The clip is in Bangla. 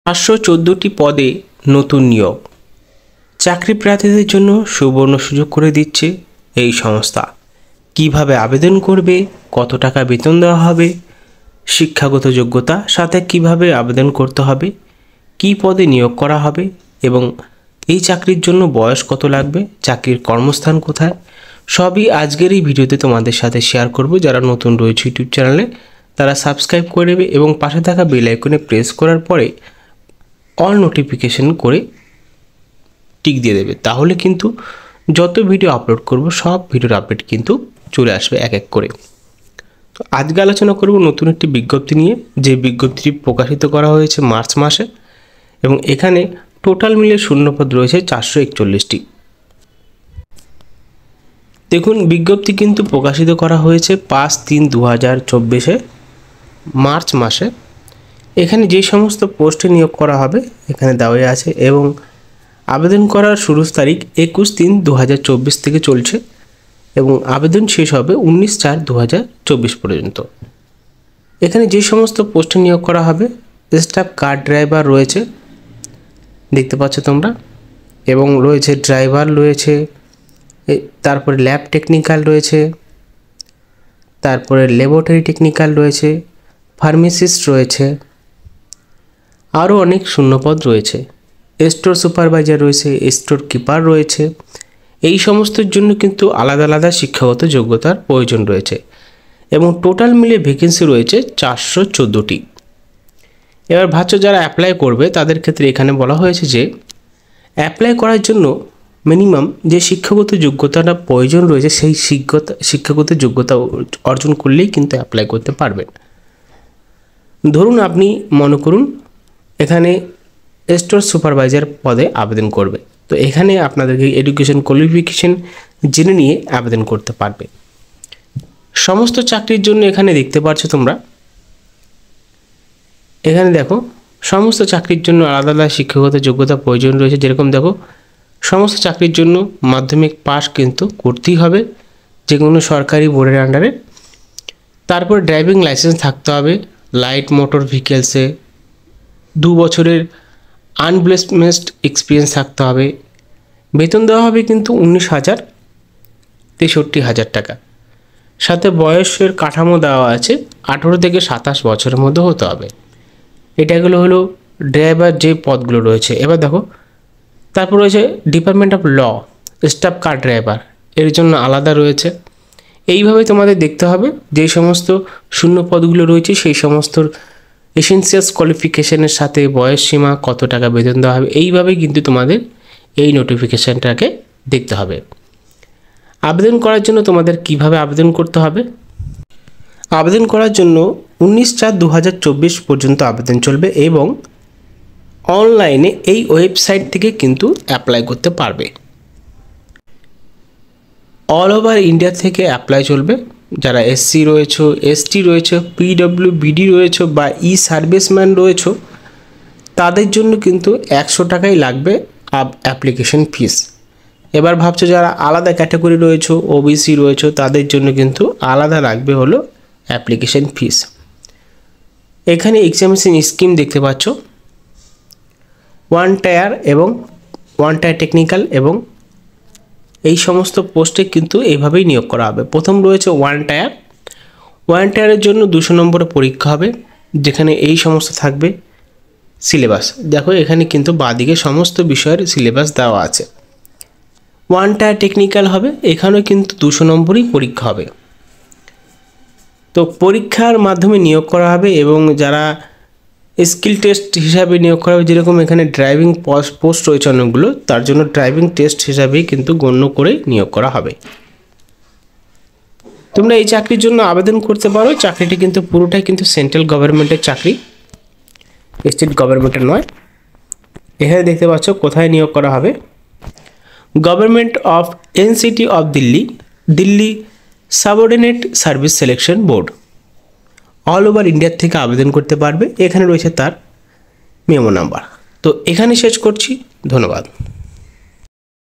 514টি পদে নতুন নিয়োগ। চাকরি প্রার্থীদের জন্য সুবর্ণ সুযোগ করে দিচ্ছে এই সংস্থা। কিভাবে আবেদন করবে, কত টাকা বেতন দেওয়া হবে, শিক্ষাগত যোগ্যতা সাথে কিভাবে আবেদন করতে হবে, কী পদে নিয়োগ করা হবে এবং এই চাকরির জন্য বয়স কত লাগবে, চাকরির কর্মস্থান কোথায়, সবই আজকের এই ভিডিওতে তোমাদের সাথে শেয়ার করব। যারা নতুন রয়েছে ইউটিউব চ্যানেলে তারা সাবস্ক্রাইব করে নেবে এবং পাশে থাকা বেল আইকনে প্রেস করার পরে অল নোটিফিকেশন করে টিক দিয়ে দেবে। তাহলে কিন্তু যত ভিডিও আপলোড করব সব ভিডিওর আপডেট কিন্তু চলে আসবে এক এক করে। তো আজকে আলোচনা করব নতুন একটি বিজ্ঞপ্তি নিয়ে, যে বিজ্ঞপ্তিটি প্রকাশিত করা হয়েছে মার্চ মাসে এবং এখানে টোটাল মিলে শূন্যপদ রয়েছে 441টি। দেখুন, বিজ্ঞপ্তি কিন্তু প্রকাশিত করা হয়েছে 5/3/2024 মার্চ মাসে। এখানে যে সমস্ত পোস্টে নিয়োগ করা হবে এখানে দেওয়া আছে এবং আবেদন করার শুরু তারিখ 21/3/2024 থেকে চলছে এবং আবেদন শেষ হবে 19/4/2024 পর্যন্ত। এখানে যে সমস্ত পোস্টে নিয়োগ করা হবে, স্টাফ কার ড্রাইভার রয়েছে, দেখতে পাচ্ছ তোমরা, এবং রয়েছে ড্রাইভার রয়েছে, তারপরে ল্যাব টেকনিক্যাল রয়েছে, তারপরে ল্যাবরেটরি টেকনিক্যাল রয়েছে, ফার্মাসিস্ট রয়েছে, আরও অনেক শূন্যপদ রয়েছে। স্টোর সুপারভাইজার রয়েছে, স্টোর কিপার রয়েছে। এই সমস্তের জন্য কিন্তু আলাদা আলাদা শিক্ষাগত যোগ্যতার প্রয়োজন রয়েছে এবং টোটাল মিলে ভ্যাকেন্সি রয়েছে 414টি। এবার ভাবছো যারা অ্যাপ্লাই করবে তাদের ক্ষেত্রে এখানে বলা হয়েছে যে অ্যাপ্লাই করার জন্য মিনিমাম যে শিক্ষাগত যোগ্যতাটা প্রয়োজন রয়েছে সেই শিক্ষাগত যোগ্যতা অর্জন করলেই কিন্তু অ্যাপ্লাই করতে পারবেন। ধরুন আপনি মনে করুন এখানে স্টোর সুপারভাইজার পদে আবেদন করবে, তো এখানে আপনাদেরকে এডুকেশন কোয়ালিফিকেশন জেনে নিয়ে আবেদন করতে পারবে। সমস্ত চাকরির জন্য এখানে দেখতে পাচ্ছ তোমরা, এখানে দেখো সমস্ত চাকরির জন্য আলাদা আলাদা শিক্ষাগত যোগ্যতা প্রয়োজন রয়েছে। যেরকম দেখো, সমস্ত চাকরির জন্য মাধ্যমিক পাস কিন্তু করতেই হবে যে কোনো সরকারি বোর্ডের আন্ডারে। তারপর ড্রাইভিং লাইসেন্স থাকতে হবে, লাইট মোটর ভেহিকেলসে 2 বছরের আনব্লেসমেন্ট এক্সপিরিয়েন্স থাকতে হবে। বেতন দেওয়া হবে কিন্তু 19,63,000 টাকা। সাথে বয়সের কাঠামো দেওয়া আছে 18 থেকে 27 বছরের মধ্যে হতে হবে। এটাগুলো হলো ড্রাইভার যে পদগুলো রয়েছে। এবার দেখো, তারপর রয়েছে department of law, staff car driver, এর জন্য আলাদা রয়েছে। এইভাবে তোমাদের দেখতে হবে যে সমস্ত শূন্য পদগুলো রয়েছে সেই সমস্ত এসেনশিয়ালস কোয়ালিফিকেশনের সাথে বয়স সীমা, কত টাকা বেতন দেওয়া হবে, এইভাবে কিন্তু তোমাদের এই নোটিফিকেশানটাকে দেখতে হবে। আবেদন করার জন্য তোমাদের কিভাবে আবেদন করতে হবে? আবেদন করার জন্য 19/4/2024 পর্যন্ত আবেদন চলবে এবং অনলাইনে এই ওয়েবসাইট থেকে কিন্তু অ্যাপ্লাই করতে পারবে। অল ওভার ইন্ডিয়া থেকে অ্যাপ্লাই চলবে। যারা এসসি রয়েছে, এসটি রয়েছে, পিডব্লিউবিডি রয়েছে বা সার্ভিসম্যান রয়েছে তাদের জন্য কিন্তু 100 টাকাই লাগবে অ্যাপ্লিকেশন ফিস। এবার ভাবছো যারা আলাদা ক্যাটাগরি রয়েছে, ওবিসি রয়েছে, তাদের জন্য কিন্তু আলাদা লাগবে হলো অ্যাপ্লিকেশন ফিস। এখানে এক্সামিনেশন স্কিম দেখতে পাচ্ছ, 1 টায়ার এবং 1 টায়ার টেকনিক্যাল এবং এই সমস্ত পোস্টে কিন্তু এইভাবেই নিয়োগ করা হবে। প্রথম রয়েছে 1 টায়ার। 1 টায়ারের জন্য 200 নম্বরের পরীক্ষা হবে, যেখানে এই সমস্ত থাকবে সিলেবাস। দেখো এখানে কিন্তু বাঁদিকে সমস্ত বিষয়ের সিলেবাস দেওয়া আছে। 1 টায়ার টেকনিক্যাল হবে, এখানেও কিন্তু 200 নম্বরই পরীক্ষা হবে। তো পরীক্ষার মাধ্যমে নিয়োগ করা হবে এবং যারা স্কিল টেস্ট হিসাবে নিয়োগ করা হবে, যেরকম এখানে ড্রাইভিং পোস্ট রয়েছে অনেকগুলো, তার জন্য ড্রাইভিং টেস্ট হিসাবেই কিন্তু গণ্য করে নিয়োগ করা হবে। তোমরা এই চাকরির জন্য আবেদন করতে পারো। চাকরিটি কিন্তু পুরোটাই কিন্তু সেন্ট্রাল গভর্নমেন্টের চাকরি, স্টেট গভর্নমেন্টের নয়। এখানে দেখতে পাচ্ছ কোথায় নিয়োগ করা হবে, government of NCT of Delhi, Delhi subordinate service selection board. All over India থেকে আবেদন করতে পারবে। এখানে রয়েছে তার মেমো নাম্বার। তো এখানে শেষ করছি, ধন্যবাদ।